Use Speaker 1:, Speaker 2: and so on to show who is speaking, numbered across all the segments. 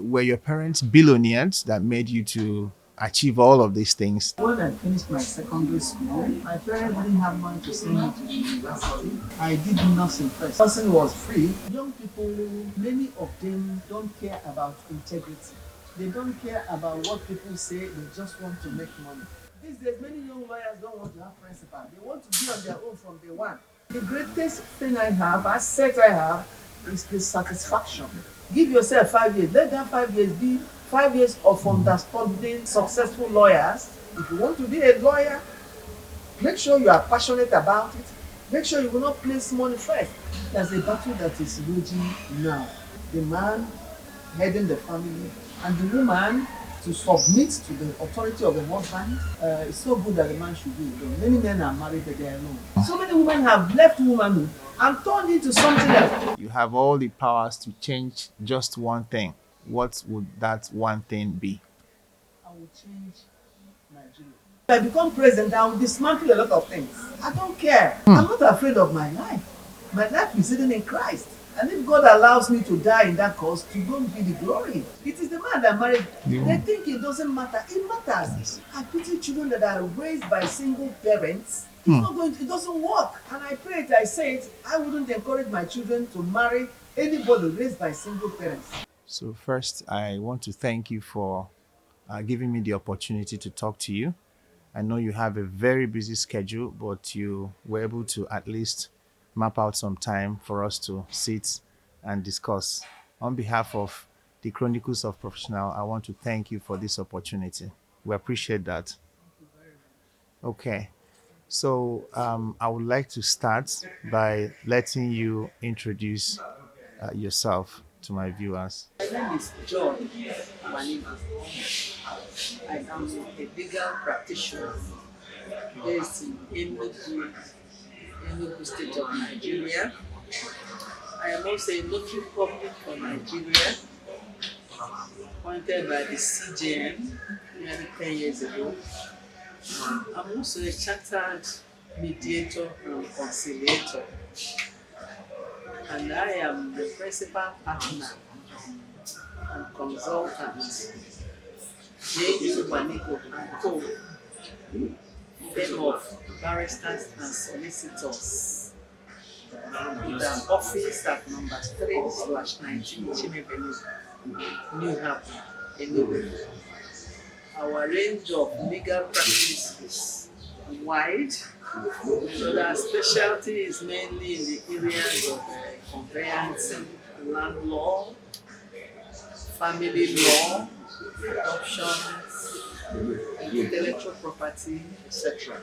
Speaker 1: were your parents billionaires that made you to achieve all of these things?
Speaker 2: When I finished my secondary school, my parents didn't have money to send me to the university. I did nursing first. Nursing was free. Young people, many of them don't care about integrity. They don't care about what people say. They just want to make money. These days, many young lawyers don't want to have principal. They want to be on their own from day one. The greatest thing I have, asset I have, is the satisfaction. Give yourself 5 years. Let that 5 years be 5 years of understanding successful lawyers. If you want to be a lawyer, make sure you are passionate about it. Make sure you will not place money first. There's a battle that is raging now. The man heading the family and the woman to submit to the authority of the husband. It's so good that the man should be alone. Many men are married but they are alone. So many women have left womanhood and turned into something else.
Speaker 1: You have all the powers to change just one thing. What would that one thing be?
Speaker 2: I will change Nigeria. If I become president, I will dismantle a lot of things. I don't care. I'm not afraid of my life. My life is hidden in Christ. And if God allows me to die in that cause, to God be the glory. It is the man that married. They think it doesn't matter. It matters. I pity children that are raised by single parents. It's not going to, it doesn't work. And I pray it, I say it, I wouldn't encourage my children to marry anybody raised by single parents.
Speaker 1: So first, I want to thank you for giving me the opportunity to talk to you. I know you have a very busy schedule, but you were able to at least map out some time for us to sit and discuss. On behalf of the Chronicles of Professional, I want to thank you for this opportunity. We appreciate that. Okay. So I would like to start by letting you introduce yourself to my viewers.
Speaker 2: My name is Joy Gbanigo. I am a legal practitioner based in Enugu State of Nigeria. I am also a notary public for Nigeria, appointed by the CJN nearly 10 years ago. I'm also a chartered mediator and conciliator, and I am the principal partner and consultant Joy Gbanigo and Co. Firm of barristers and solicitors, with an office at number 3/19 Chimebelu, New Hampshire, Enugu. Our range of legal practice is wide, so our specialty is mainly in the areas of conveyancing, land law, family law, adoptions, intellectual property, etc.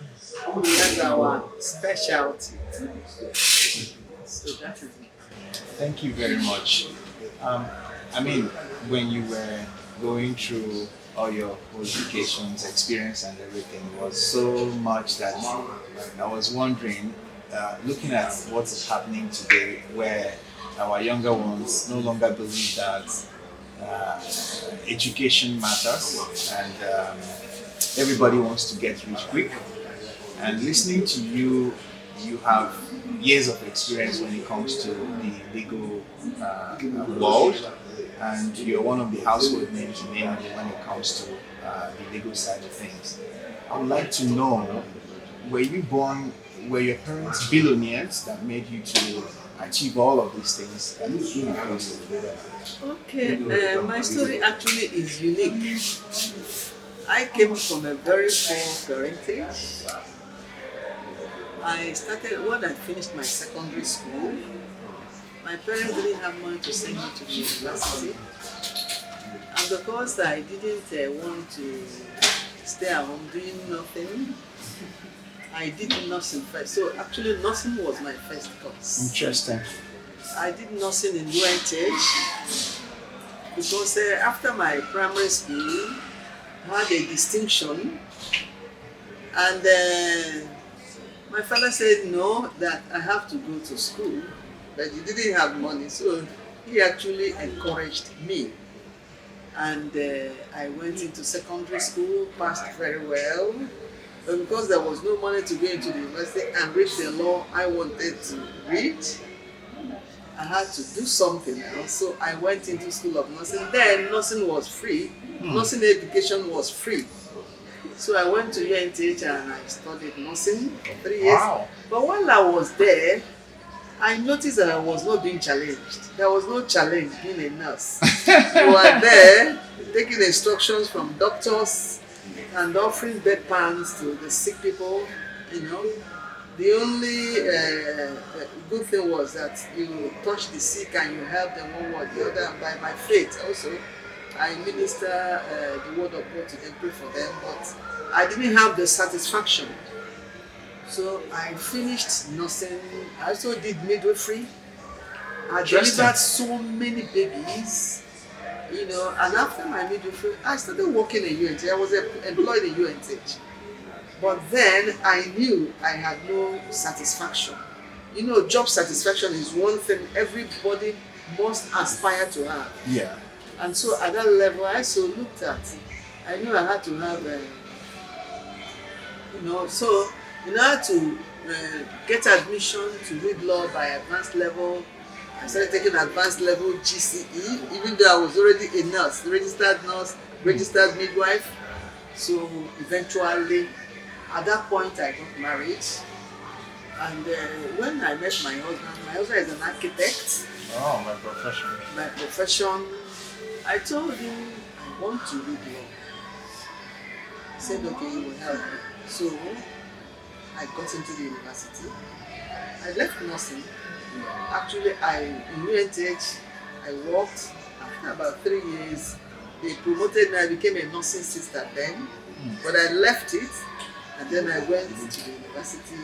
Speaker 2: That's our specialty. So that is it.
Speaker 1: Thank you very much. When you were going through all your qualifications, experience, and everything, was so much that I was wondering, looking at what is happening today, where our younger ones no longer believe that education matters and everybody wants to get rich quick. And listening to you, you have years of experience when it comes to the legal world, and you're one of the household names mainly when it comes to the legal side of things. I would like to know, were your parents billionaires that made you to achieve all of these things?
Speaker 2: Okay, my story actually is unique. I came from a very poor parentage. I started when I finished my secondary school. My parents didn't have money to send me to the university, and because I didn't want to stay at home doing nothing, I did nursing first. So actually, nursing was my first course.
Speaker 1: Interesting.
Speaker 2: I did nursing in UNH because after my primary school, I had a distinction, and my father said no, that I have to go to school, but he didn't have money, so he actually encouraged me. And I went into secondary school, passed very well, but because there was no money to go into the university and read the law I wanted to read, I had to do something else. So I went into school of nursing. Then nursing was free. Nursing education was free. So I went to UNTH and I studied nursing for 3 years.
Speaker 1: Wow.
Speaker 2: But while I was there, I noticed that I was not being challenged. There was no challenge being a nurse. You are there taking instructions from doctors and offering bedpans to the sick people, you know. The only good thing was that you touch the sick and you help them one way or the other. And by my faith also, I minister the word of God to them, pray for them, but I didn't have the satisfaction. So I finished nursing. I also did midwifery. I delivered so many babies, you know, and after my midwifery, I started working in UNT. I was employed in UNT. But then I knew I had no satisfaction. You know, job satisfaction is one thing everybody must aspire to have.
Speaker 1: Yeah.
Speaker 2: And so at that level, I also looked at, I knew I had to have, you know, so in order to get admission to read law by advanced level, I started taking advanced level GCE, even though I was already a nurse, registered midwife. So eventually, at that point, I got married. And when I met my husband is an architect.
Speaker 1: Oh, my profession.
Speaker 2: My profession, I told him I want to read law. He said, okay, he will help me. So I got into the university. I left nursing. Actually, in UNTH, I worked. After about 3 years, they promoted me. I became a nursing sister then. But I left it, and then I went to the university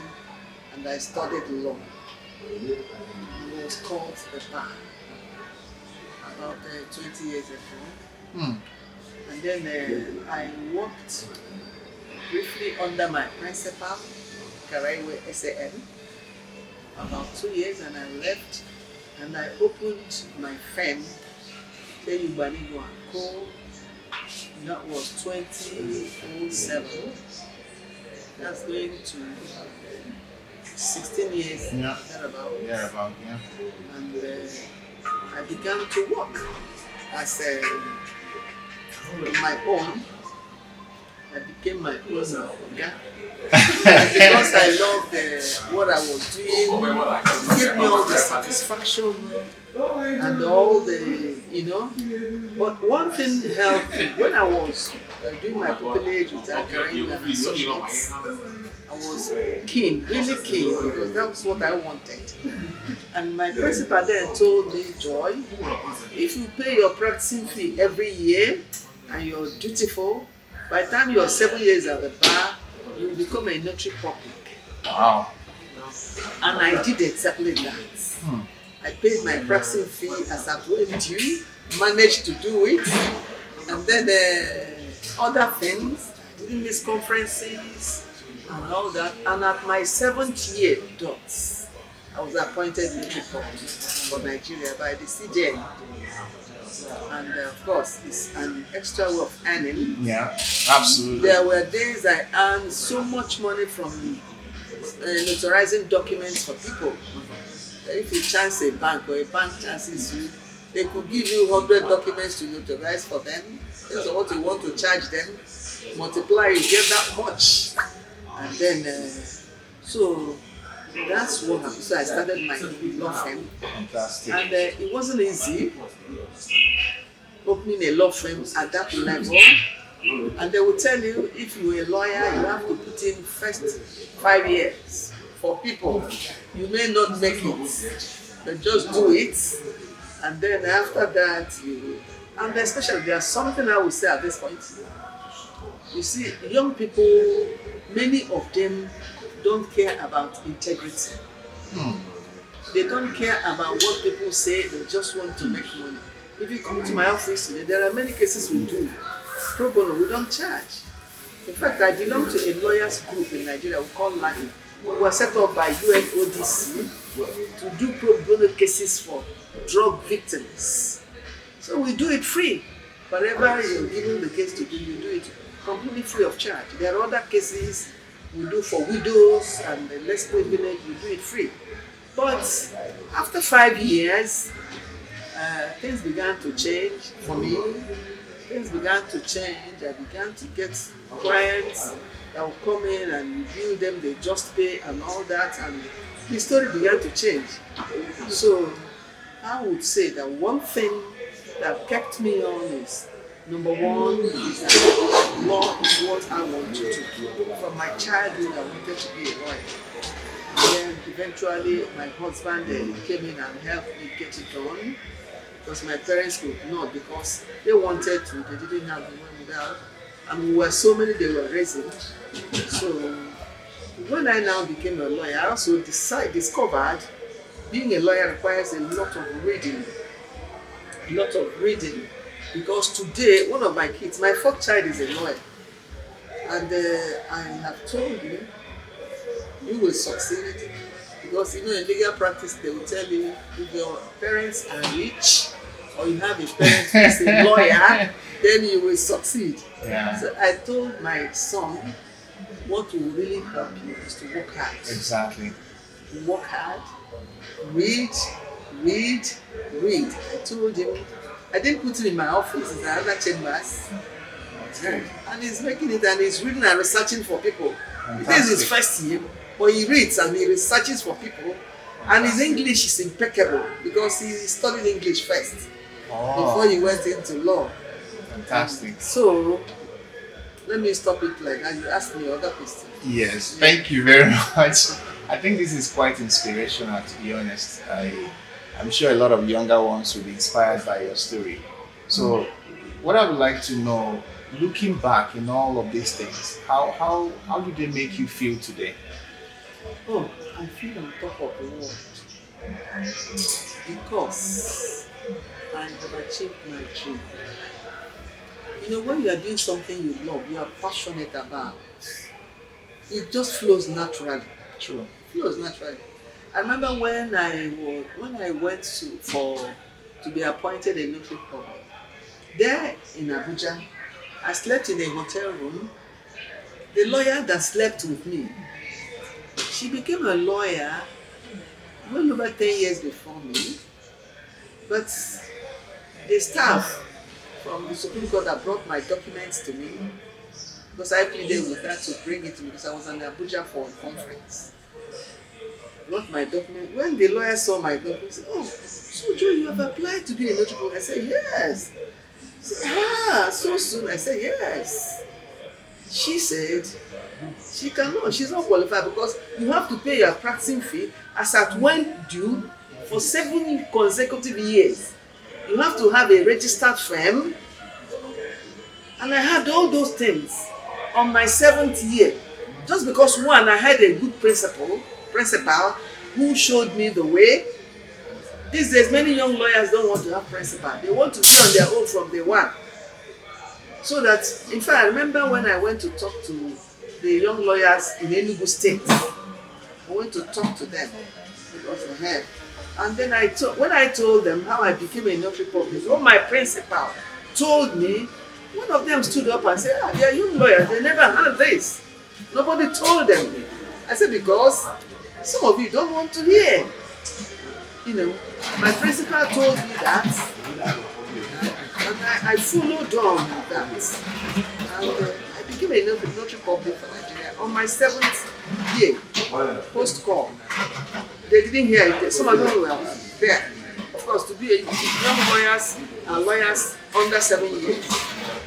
Speaker 2: and I studied law. It was called the bar about 20 years ago. And then I worked briefly under my principal, Karaiwe SAM, about 2 years, and I left and I opened my firm, Joy Gbanigo & Co. That was 2007. That's going to 16 years.
Speaker 1: Yeah.
Speaker 2: Thereabout.
Speaker 1: Yeah.
Speaker 2: And I began to work as my own. I became my own oga. Because I loved what I was doing, it gave me all the satisfaction and all the, you know. But one thing helped when I was doing my pupillage with Akari and associates. I was keen, really keen, because that was what I wanted. And my principal then told me, Joy, if you pay your practicing fee every year and you're dutiful, by the time you're 7 years at the bar, you become a notary public.
Speaker 1: Wow.
Speaker 2: And I did exactly that. I paid my practicing fee as at when due, managed to do it, and then other things, doing these conferences and all that. And at my 7th year dots, I was appointed notary public for Nigeria by the CJN. And of course, it's an extra way of earning.
Speaker 1: Yeah, absolutely.
Speaker 2: There were days I earned so much money from notarizing documents for people. If you chance a bank or a bank chances you, they could give you 100 documents to notarize for them. That's what you want to charge them. Multiply, you get that much. And then, so that's what happened. So I started my law firm.
Speaker 1: Fantastic.
Speaker 2: And it wasn't easy opening a law firm at that level. And they will tell you, if you're a lawyer, you have to put in first 5 years for people. You may not make it, but just do it. And then after that, and especially there's something I will say at this point. You see, young people, many of them don't care about integrity. They don't care about what people say, they just want to make money. If you come to my office, there are many cases we do. Pro bono, we don't charge. In fact, I belong to a lawyers group in Nigeria we call LANI. We were set up by UNODC to do pro bono cases for drug victims. So we do it free. Whatever you're given the case to do, you do it completely free of charge. There are other cases we do for widows and the less privileged, we do it free. But after 5 years, things began to change for me. Things began to change. I began to get clients that would come in and review them, they just pay and all that, and the story began to change. So I would say that one thing that kept me on is, number one, is that law is what I want to do. From my childhood, I wanted to be a lawyer. And then eventually my husband came in and helped me get it done, because my parents could not, because they wanted to, they didn't have the money there, and we were so many they were raising. So when I now became a lawyer, I also discovered being a lawyer requires a lot of reading. A lot of reading. Because today, one of my kids, my fourth child is a lawyer. And I have told you, you will succeed. Because in legal practice, they will tell you, if your parents are rich, or you have a parent who is a lawyer, then you will succeed.
Speaker 1: Yeah.
Speaker 2: So I told my son, what will really help you is to work hard.
Speaker 1: Exactly.
Speaker 2: Work hard, read. I told him, I didn't put him in my office, in another chambers.
Speaker 1: Okay.
Speaker 2: And he's making it, and he's reading and researching for people.
Speaker 1: Fantastic.
Speaker 2: This is his first year, but he reads and he researches for people. And his English is impeccable because he studied English first before he went into law.
Speaker 1: Fantastic.
Speaker 2: So let me stop it like that. You asked me other questions.
Speaker 1: Yes, thank you very much. I think this is quite inspirational, to be honest. I'm sure a lot of younger ones will be inspired by your story. So, what I would like to know, looking back in all of these things, how do they make you feel today?
Speaker 2: Oh, I feel on top of the world because I have achieved my dream. When you are doing something you love, you are passionate about, it just flows naturally.
Speaker 1: True.
Speaker 2: It flows naturally. I remember when I went to be appointed a notary public. There in Abuja, I slept in a hotel room. The lawyer that slept with me, she became a lawyer well over 10 years before me. But the staff from the Supreme Court that brought my documents to me, because I pleaded with her to bring it to me because I was in Abuja for a conference. Brought my document. When the lawyer saw my document, he said, "Oh, so Joy, you have applied to be a notary public?" I said, "Yes." He said, so soon?" I said, "Yes." She said, she cannot, she's not qualified because you have to pay your practicing fee as at when due for 7 consecutive years. You have to have a registered firm. And I had all those things on my 7th year. Just because one, I had a good principal who showed me the way. These days, many young lawyers don't want to have principal. They want to be on their own from day one. So that, in fact, I remember when I went to talk to the young lawyers in Enugu State. I went to talk to them because I had. And then when I told them how I became a notary public, my principal told me, one of them stood up and said, they are young lawyers, they never had this. Nobody told them. I said, because some of you don't want to hear. My principal told me that, and I followed on with that. And I became a notary public for Nigeria on my 7th year, post-call. They didn't hear it. Some of them were there. Of course, to be young lawyers and lawyers under 7 years.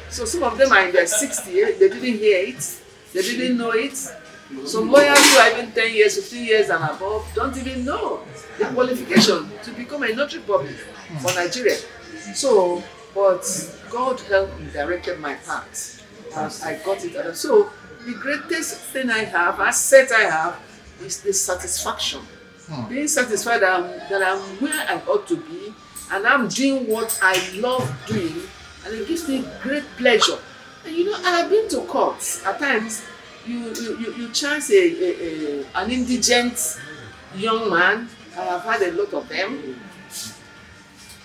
Speaker 2: So some of them are in their 6th year. They didn't hear it. They didn't know it. Some lawyers who are even 10 years, 15 years and above don't even know the qualification to become a notary public for Nigeria. So, but God helped me, directed my path. I got it. So the greatest thing I have, asset I have, is the satisfaction. Being satisfied that I'm where I ought to be, and I'm doing what I love doing, and it gives me great pleasure. And I have been to courts. At times, you chance an indigent young man. I have had a lot of them.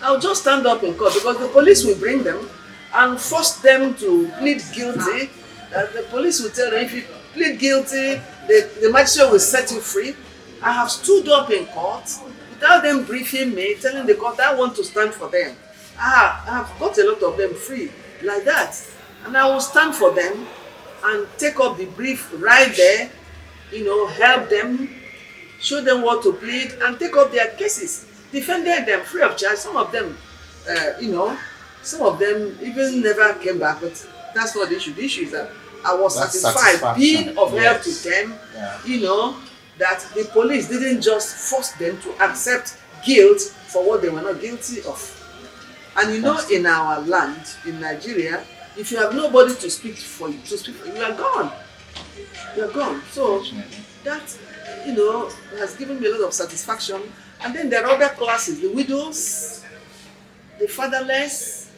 Speaker 2: I'll just stand up in court because the police will bring them and force them to plead guilty. The police will tell them, if you plead guilty, the magistrate will set you free. I have stood up in court without them briefing me, telling the court I want to stand for them. I have got a lot of them free like that. And I will stand for them and take up the brief right there, help them, show them what to plead, and take up their cases, defended them free of charge. Some of them, some of them even never came back, but that's not the issue. The issue is that I was satisfied being of help to them, that the police didn't just force them to accept guilt for what they were not guilty of. And in our land, in Nigeria, if you have nobody to speak for you, you are gone. You are gone. So that, has given me a lot of satisfaction. And then there are other classes, the widows, the fatherless,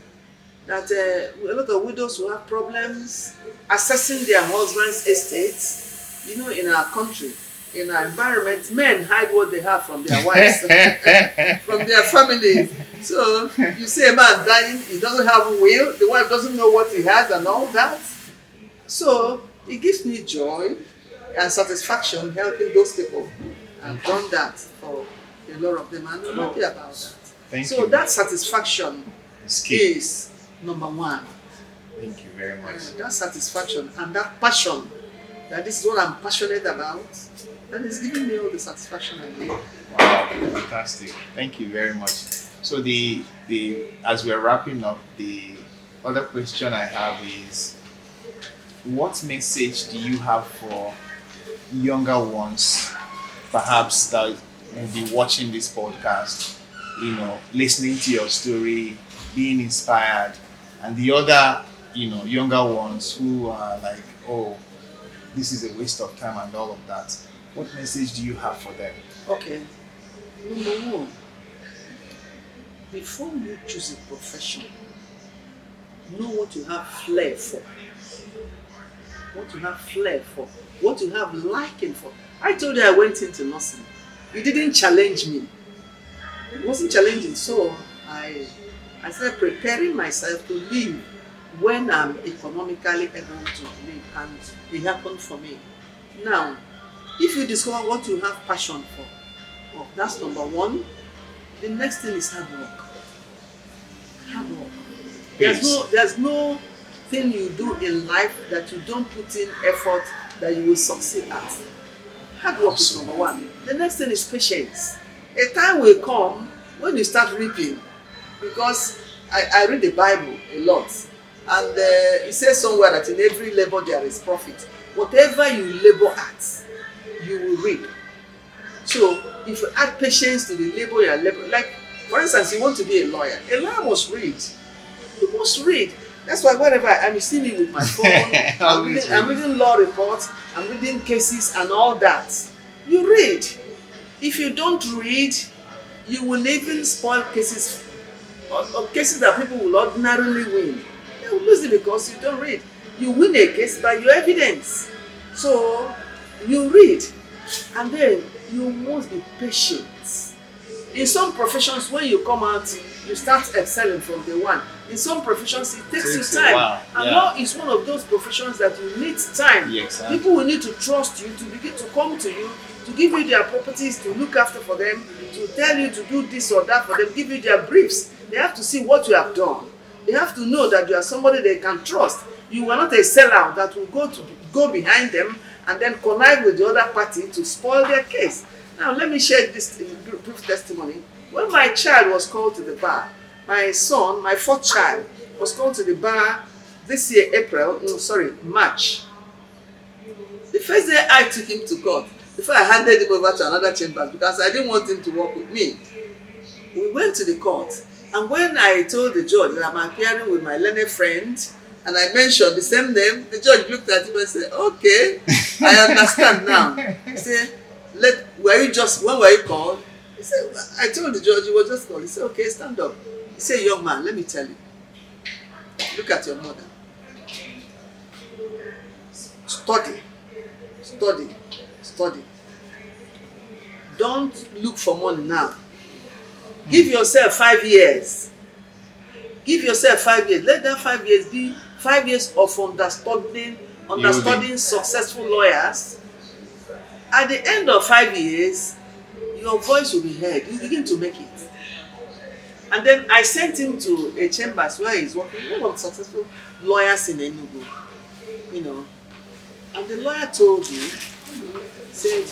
Speaker 2: that a lot of widows who have problems assessing their husband's estates, in our country. In our environment, men hide what they have from their wives, from their families. So you see a man dying, he doesn't have a will, the wife doesn't know what he has and all that. So it gives me joy and satisfaction helping those people. I've done that for a lot of them, and I'm happy about that.
Speaker 1: Thank you.
Speaker 2: That satisfaction is number one.
Speaker 1: Thank you very much.
Speaker 2: That satisfaction and that passion, that this is what I'm passionate about, that is giving me all the satisfaction I need.
Speaker 1: Wow, fantastic. Thank you very much. So the as we're wrapping up, the other question I have is, what message do you have for younger ones, perhaps that will be watching this podcast, listening to your story, being inspired, and the other, younger ones who are like, oh, this is a waste of time and all of that. What message do you have for them? Okay.
Speaker 2: Number one, before you choose a profession, know what you have flair for. What you have flair for. What you have liking for. I told you I went into nursing. You didn't challenge me. It wasn't challenging, so I started preparing myself to live when I'm economically able to live, and it happened for me. Now, if you discover what you have passion for, that's number one. The next thing is hard work. Hard work. There's no thing you do in life that you don't put in effort that you will succeed at. Hard work is number one. The next thing is patience. A time will come when you start reaping, because I read the Bible a lot, and it says somewhere that in every labor there is profit. Whatever you labor at, you will reap. So if you add patience to the labor you are laboring, like for instance, you want to be a lawyer must read. You must read. That's why whenever I'm seeing me with my phone, I'm reading law reports, I'm reading cases and all that. You read. If you don't read, you will even spoil cases, or cases that people will ordinarily win. They will lose it because you don't read. You win a case by your evidence. So you read, and then you must be patient. In some professions, when you come out, you start excelling from day one. In some professions, it takes you time. And law is one of those professions that you need time.
Speaker 1: Exactly.
Speaker 2: People will need to trust you, to begin to come to you, to give you their properties, to look after for them, to tell you to do this or that for them, give you their briefs. They have to see what you have done. They have to know that you are somebody they can trust. You are not a sellout that will go behind them and then connive with the other party to spoil their case. Now, let me share this brief testimony. When my child was called to the bar, my son, my fourth child, was called to the bar this year, March. The first day I took him to court, before I handed him over to another chamber, because I didn't want him to work with me, we went to the court. And when I told the judge that I'm appearing with my learned friend, and I mentioned the same name, the judge looked at him and said, okay, I understand now. He said, when were you called? He said, I told the judge he was just called. He said, okay, stand up. He said, young man, let me tell you. Look at your mother. Study. Study. Study. Don't look for money now. Give yourself 5 years. Give yourself 5 years. Let that 5 years be 5 years of understudying successful lawyers. At the end of 5 years, your voice will be heard. You begin to make it. And then I sent him to a chambers where he's working, one of the successful lawyers in Enugu, you know. And the lawyer told me, said,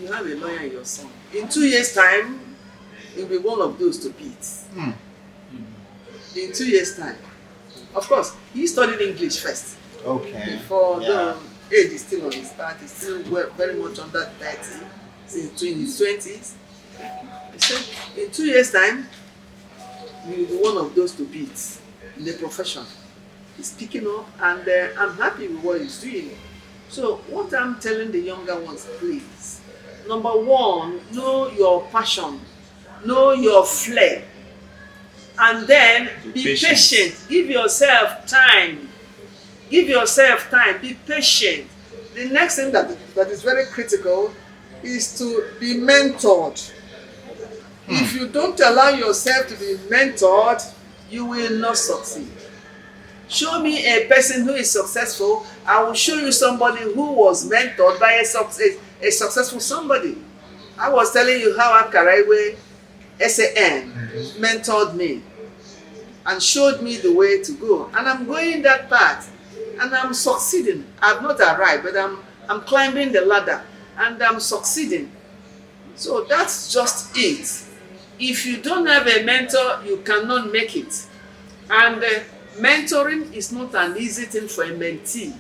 Speaker 2: you have a lawyer in your son. In 2 years' time, you'll be one of those to beat. In 2 years' time. Of course, he studied English first.
Speaker 1: Okay.
Speaker 2: Before the age is still on his part, he's still very much under 30, since in his 20s. He said, in 2 years' time, you will be one of those to beat in the profession. He's picking up, and I'm happy with what he's doing. So what I'm telling the younger ones, please, number one, know your passion, know your flair, and then be patient. Give yourself time. Give yourself time. Be patient. The next thing that is very critical is to be mentored. If you don't allow yourself to be mentored, you will not succeed. Show me a person who is successful, I will show you somebody who was mentored by a successful somebody. I was telling you how Akaraiwe SAN mentored me and showed me the way to go. And I'm going that path and I'm succeeding. I've not arrived, but I'm climbing the ladder and I'm succeeding. So that's just it. If you don't have a mentor, you cannot make it. And mentoring is not an easy thing for a mentee.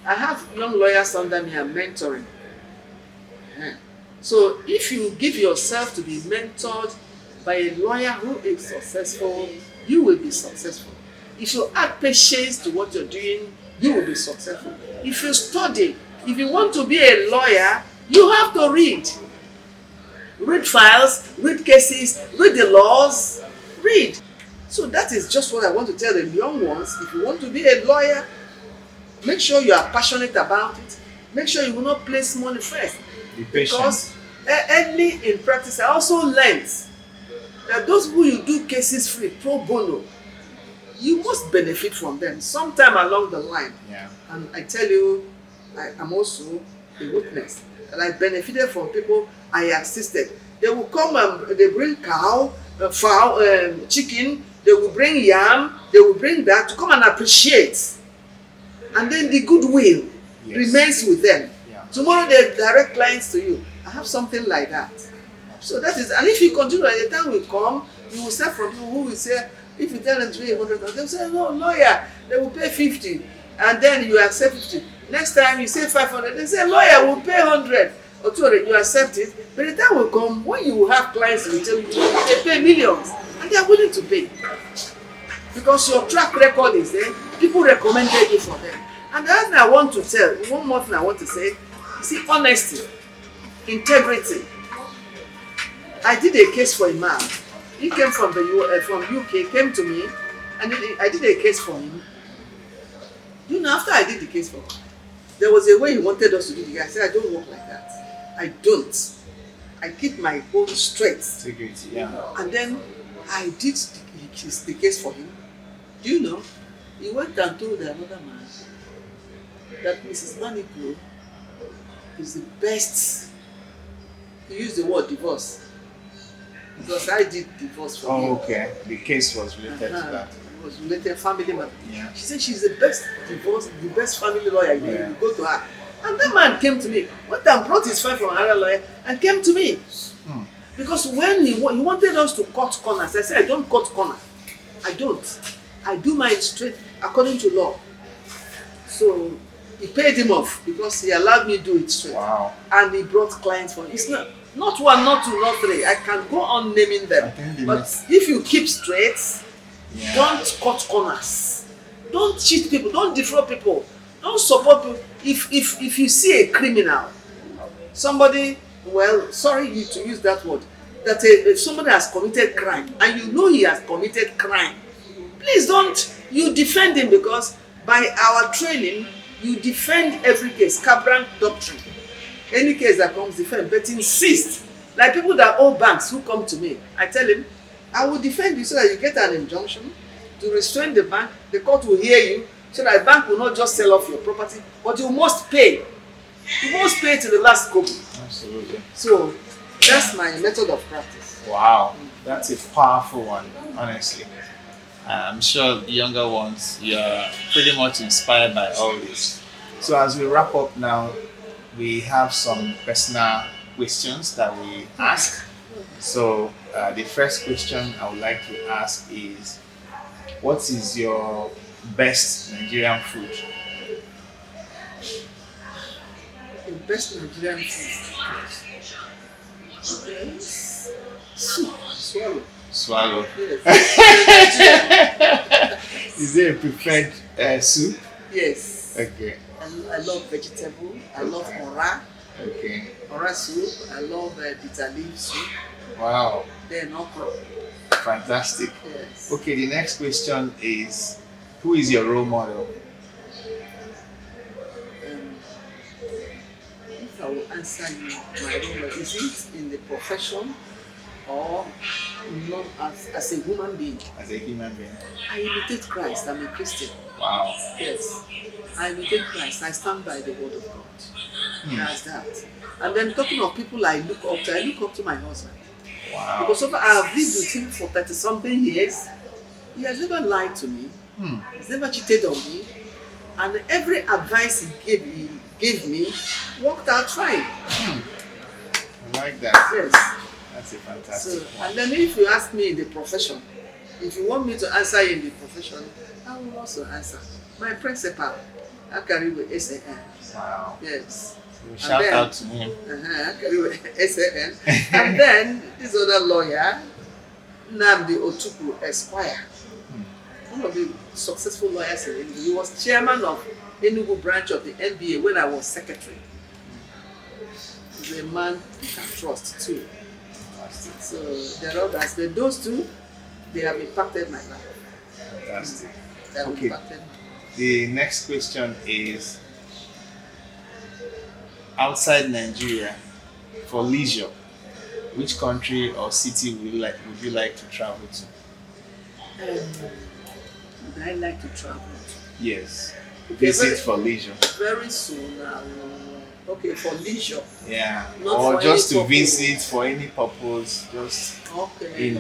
Speaker 2: I have young lawyers under me and mentoring. So if you give yourself to be mentored by a lawyer who is successful, you will be successful. If you add patience to what you're doing, you will be successful. If you study, if you want to be a lawyer, you have to read. Read files, read cases, read the laws, read. So that is just what I want to tell the young ones. If you want to be a lawyer, make sure you are passionate about it. Make sure you will not place money first.
Speaker 1: Be patient.
Speaker 2: Because early in practice, I also learned that those who you do cases free, pro bono, you must benefit from them sometime along the line.
Speaker 1: Yeah.
Speaker 2: And I tell you, I am also a witness that I benefited from people I assisted. They will come and they bring cow, fowl, chicken, they will bring yam, they will bring that to come and appreciate. And then the goodwill remains with them.
Speaker 1: Yeah.
Speaker 2: Tomorrow they direct clients to you. I have something like that. So that is, and if you continue, at the time will come, you will start from people who will say, if you tell them to pay 100, they will say, no, lawyer, they will pay 50. And then you accept 50. Next time you say 500, they say, lawyer will pay 100. Or 200, you accept it. But the time will come when you will have clients who will tell you, they pay millions. And they are willing to pay. Because your track record is there, people recommended you for them. And the other thing I want to tell, one more thing I want to say, you see, honesty, integrity. I did a case for a man. He came from UK, came to me, and I did a case for him. You know, after I did the case for him, there was a way he wanted us to do the case. I said, I don't work like that. I don't. I keep my own straight.
Speaker 1: Integrity, yeah.
Speaker 2: And then I did the case for him. Do you know? He went and told another man that Mrs. Gbanigo is the best. He used the word divorce. Because I did divorce for him.
Speaker 1: Oh, okay. The case was related to that.
Speaker 2: It was related family matter.
Speaker 1: Yeah.
Speaker 2: She said she's the best divorce, the best family lawyer.
Speaker 1: Yeah.
Speaker 2: You go to her. And that man came to me. One time brought his file from another lawyer and came to me. Because when he wanted us to cut corners, I said, I don't cut corners. I don't. I do my straight according to law. So he paid him off because he allowed me to do it straight.
Speaker 1: Wow.
Speaker 2: And he brought clients for him. It's not one, not two, not three. I can go on naming them. But if you keep straight, don't cut corners. Don't cheat people. Don't defraud people. Don't support people. If you see a criminal, somebody, well, sorry to use that word, that somebody has committed crime and you know he has committed crime, please don't, you defend him, because by our training, you defend every case, Cabran doctrine. Any case that comes, defend, but insist. Like people that owe banks who come to me, I tell him, I will defend you so that you get an injunction to restrain the bank. The court will hear you so that the bank will not just sell off your property, but you must pay. You must pay to the last kobo.
Speaker 1: Absolutely.
Speaker 2: So that's my method of practice.
Speaker 1: Wow, that's a powerful one, honestly. I'm sure the younger ones, you're pretty much inspired by all this. So as we wrap up now, we have some personal questions that we ask. So the first question I would like to ask is, what is your best Nigerian food?
Speaker 2: The best Nigerian food. Okay. Soup. Swallow.
Speaker 1: Swallow.
Speaker 2: Yes.
Speaker 1: Is there a preferred soup?
Speaker 2: Yes.
Speaker 1: Okay.
Speaker 2: I love vegetable. I love ora.
Speaker 1: Okay.
Speaker 2: Ora soup. I love bitter leaf soup.
Speaker 1: Wow.
Speaker 2: Then okra.
Speaker 1: Fantastic.
Speaker 2: Yes.
Speaker 1: Okay, the next question is, who is your role model?
Speaker 2: If I will answer you, my role model, is it in the profession or not as a human being?
Speaker 1: As a human being.
Speaker 2: I imitate Christ. I'm a Christian.
Speaker 1: Wow.
Speaker 2: Yes. I imitate Christ. I stand by the word of God. That's that. And then talking of people I look up to my husband.
Speaker 1: Wow.
Speaker 2: Because I have lived with him for 30 something years. He has never lied to me. He's never cheated on me. And every advice he gave me worked out fine.
Speaker 1: I like that.
Speaker 2: Yes.
Speaker 1: That's a fantastic
Speaker 2: So,
Speaker 1: one.
Speaker 2: and then if you ask me in the profession, if you want me to answer in the profession, I will also answer. My principal, I carry with SAN.
Speaker 1: Wow.
Speaker 2: Yes.
Speaker 1: So shout out to him.
Speaker 2: I carry with SAN. And then this other lawyer, Nnamdi Otukwu Esquire, one of the successful lawyers in India. He was chairman of Enugu branch of the NBA when I was secretary. He's a man you can trust too. So there are others, but those two, they have impacted my life.
Speaker 1: Fantastic.
Speaker 2: They have
Speaker 1: Okay.
Speaker 2: impacted me.
Speaker 1: The next question is, outside Nigeria, for leisure, which country or city would you like to travel to?
Speaker 2: Would I like to travel?
Speaker 1: Yes.
Speaker 2: Okay,
Speaker 1: Visit for leisure.
Speaker 2: very soon. Okay, for leisure.
Speaker 1: Yeah.
Speaker 2: Not
Speaker 1: Or
Speaker 2: for
Speaker 1: just
Speaker 2: any
Speaker 1: to
Speaker 2: purpose.
Speaker 1: visit for any purpose. Just,
Speaker 2: Okay.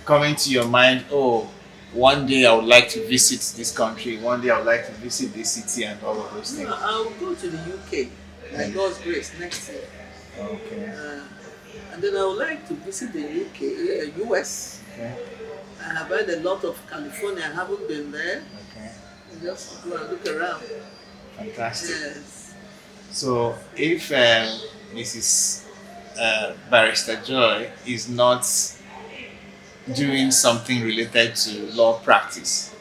Speaker 1: coming to your mind, oh, one day I would like to visit this country, one day I would like to visit this city, and all of those things.
Speaker 2: No, I'll go to the UK, by God's grace, next year.
Speaker 1: Okay.
Speaker 2: And then I would like to visit the US.
Speaker 1: Okay.
Speaker 2: I have heard a lot of California. I haven't been there.
Speaker 1: Okay.
Speaker 2: Just go and look around.
Speaker 1: Fantastic.
Speaker 2: Yes.
Speaker 1: So, if Mrs. Barrister Joy is not doing something related to law practice,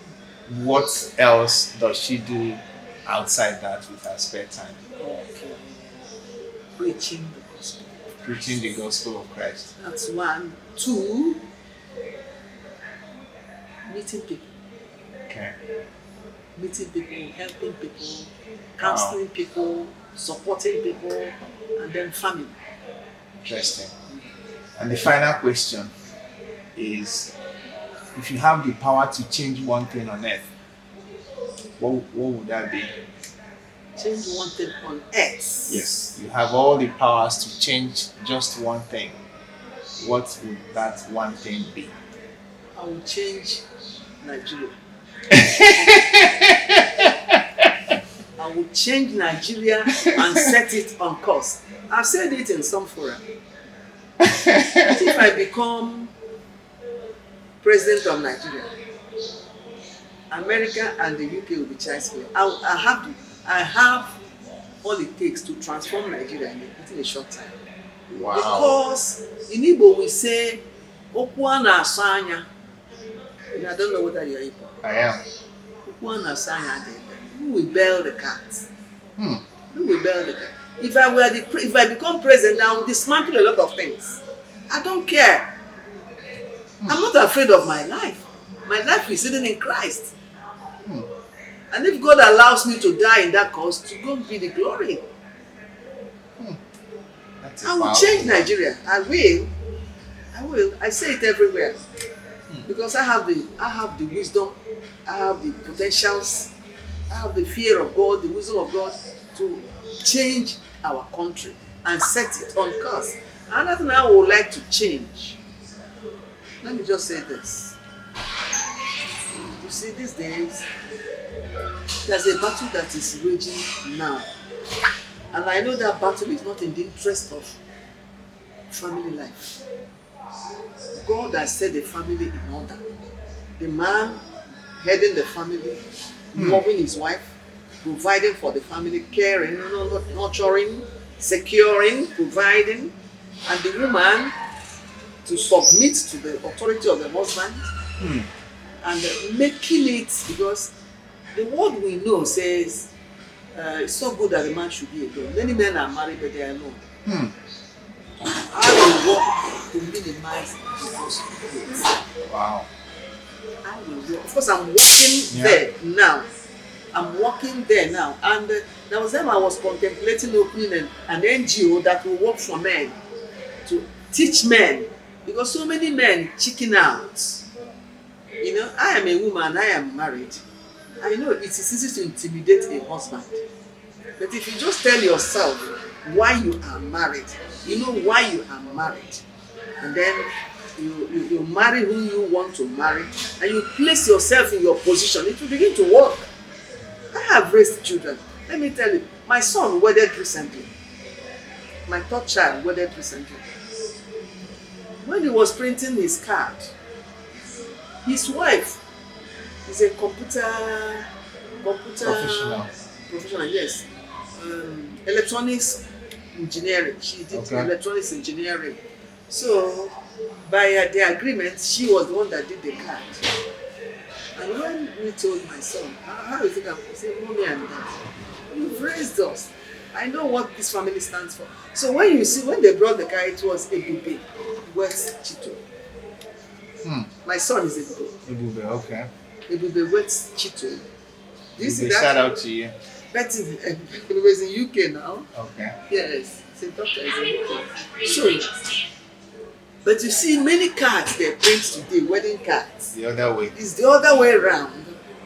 Speaker 1: what else does she do outside that with her spare time?
Speaker 2: Okay. Preaching the gospel.
Speaker 1: Preaching the gospel of Christ.
Speaker 2: That's one. Two, meeting people.
Speaker 1: Okay.
Speaker 2: Meeting people, helping people, counseling people, supporting people, and then family.
Speaker 1: Interesting. And the final question is, if you have the power to change one thing on earth, what would that be?
Speaker 2: Change one thing on earth.
Speaker 1: Yes. You have all the powers to change just one thing. What would that one thing be?
Speaker 2: I will change Nigeria. I will change Nigeria and set it on course. I've said it in some forum. If I become president of Nigeria, America and the UK will be child's play. I have all it takes to transform Nigeria within a short time.
Speaker 1: Wow.
Speaker 2: Because in Igbo we say, "Okwu na asanya." I don't know whether you're Igbo.
Speaker 1: I am.
Speaker 2: Okwu na asanya. Who will bail the cat? Who will bail the cat? If I become president, I will dismantle a lot of things. I don't care. I'm not afraid of my life. My life is hidden in Christ. And if God allows me to die in that cause, to God be the glory. I will change Nigeria. I will. I say it everywhere. Because I have the wisdom, I have the potentials, I have the fear of God, the wisdom of God to change our country and set it on course. Another thing I would like to change, let me just say this. You see, these days, there's a battle that is raging now. And I know that battle is not in the interest of family life. God has set the family in order. The man heading the family, loving his wife, providing for the family, caring, nurturing, securing, providing, and the woman to submit to the authority of the husband and making it, because the word we know says it's so good that a man should be alone. Many men are married but they are alone. I will work to minimize divorce rates.
Speaker 1: Wow.
Speaker 2: I will work. Of course, I'm working there now. I'm working there now. And there was time I was contemplating opening an NGO that will work for men, to teach men, because so many men chicken out. You know, I am a woman, I am married. I know it is easy to intimidate a husband. But if you just tell yourself why you are married, you know why you are married, and then you marry who you want to marry, and you place yourself in your position, it will begin to work. I have raised children. Let me tell you, my son wedded recently. My third child wedded recently. When he was printing his card, his wife is a computer professional, yes. Electronics engineering. She did electronics engineering. So, by the agreement, she was the one that did the card. And when we told my son, how do you think I'm saying, Mommy and Dad, you've raised us. I know what this family stands for. So when you see, when they brought the car, it was Ebube, West Chito. My son is
Speaker 1: Ebube, okay.
Speaker 2: Ebube, West Chito. Do you see that?
Speaker 1: Shout out to you.
Speaker 2: That is, Ebube is in UK now.
Speaker 1: Okay.
Speaker 2: Yes, the doctor is in UK. So, but you see, many cards they print today, wedding cards.
Speaker 1: The other way.
Speaker 2: It's the other way around.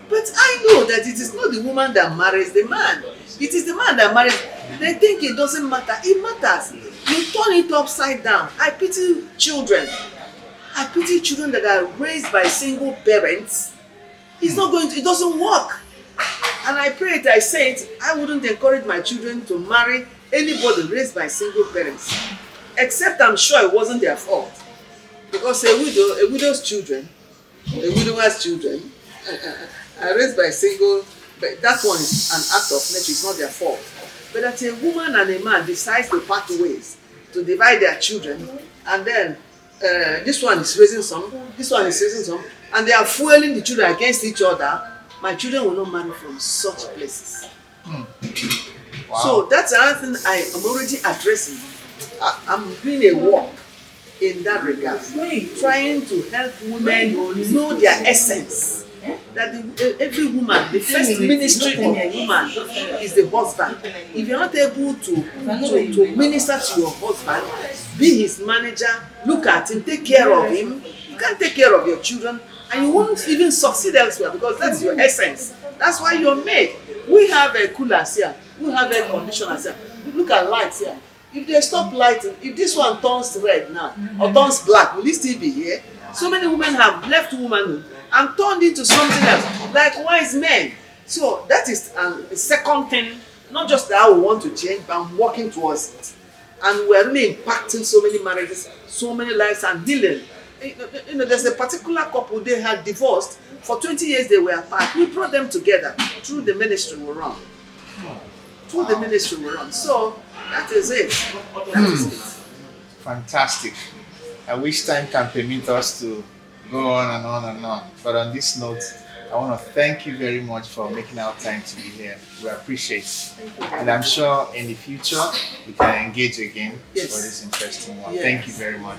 Speaker 2: But I know that it is not the woman that marries the man. It is the man that marries. They think it doesn't matter. It matters. You turn it upside down. I pity children. I pity children that are raised by single parents. It's not going to, it doesn't work. And I pray it, I say it, I wouldn't encourage my children to marry anybody raised by single parents. Except I'm sure it wasn't their fault. Because a widow's children, a widower's children, are raised by single, but that one is an act of nature, it's not their fault. But that a woman and a man decides to part ways, to divide their children, and then this one is raising some, this one is raising some, and they are fueling the children against each other, my children will not marry from such places. Wow. So that's another thing I am already addressing. I'm doing a work in that regard, trying to help women know their essence. That every woman, the first ministry of a woman is the husband. If you're not able to minister to your husband, be his manager, look at him, take care of him, you can't take care of your children, and you won't even succeed elsewhere, because that's your essence. That's why you're made. We have a coolers here, we have air conditioners here. Look at lights here. If they stop lighting, if this one turns red now or turns black, will it still be here? So many women have left womanhood and turned into something else. Likewise, men. So that is the second thing, not just that I want to change, but I'm working towards it. And we're really impacting so many marriages, so many lives, and healing. You know, there's a particular couple, they had divorced. For 20 years they were apart. We brought them together through the ministry we run. Through the ministry we run. So that is it. That is it.
Speaker 1: Fantastic. I wish time can permit us to go on and on and on. But on this note, I want to thank you very much for making our time to be here. We appreciate it. And I'm sure in the future we can engage again for this interesting one. Yes. Thank you very much.